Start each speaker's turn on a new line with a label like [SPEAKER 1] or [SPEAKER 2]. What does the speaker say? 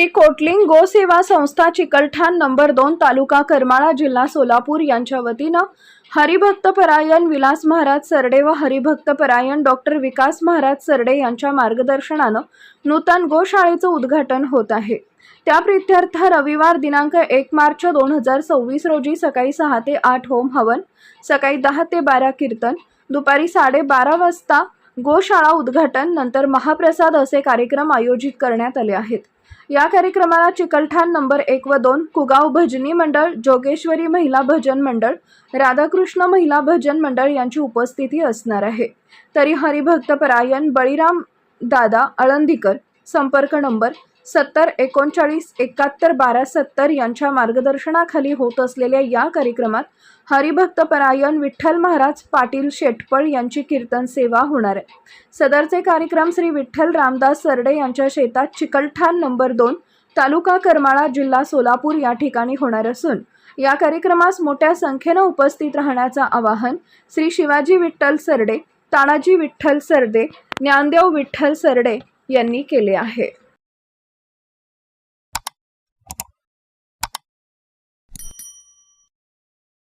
[SPEAKER 1] श्री कोटलिंग गोसेवा संस्था चिकलठाण नंबर 2 तालुका करमाळा जिल्हा सोलापूर यांच्या वतीनं हरिभक्तपरायण विलास महाराज सरडे व हरिभक्तपरायण डॉक्टर विकास महाराज सरडे यांच्या मार्गदर्शनानं नूतन गोशाळेचं उद्घाटन होत आहे। त्या प्रीत्यर्थ रविवार दिनांक 1 मार्च 2026 रोजी सकाळी 6 ते 8 होम हवन, सकाळी 10 ते 12 कीर्तन, दुपारी 12:30 वाजता गोशाळा उद्घाटन नंतर महाप्रसाद असे कार्यक्रम आयोजित करण्यात आले आहेत। या कार्यक्रमाला चिकलठाण नंबर 1 व 2 कुगाव भजनी मंडळ, जोगेश्वरी महिला भजन मंडळ, राधाकृष्ण महिला भजन मंडळ यांची उपस्थिती असणार आहे। तरी हरिभक्तपरायण बळीराम दादा आळंदीकर संपर्क नंबर 70 39 71 12 70 यांच्या मार्गदर्शनाखाली होत असलेल्या या कार्यक्रमात हरिभक्तपरायण विठ्ठल महाराज पाटील शेटपळ यांची कीर्तन सेवा होणार आहे। सदरचे कार्यक्रम श्री विठ्ठल रामदास सरडे यांच्या शेतात चिकलठाण नंबर 2 तालुका करमाळा जिल्हा सोलापूर या ठिकाणी होणार असून या कार्यक्रमास मोठ्या संख्येने उपस्थित राहण्याचं आवाहन श्री शिवाजी विठ्ठल सरडे, तानाजी विठ्ठल सरडे, ज्ञानदेव विठ्ठल सरडे यांनी केले आहे।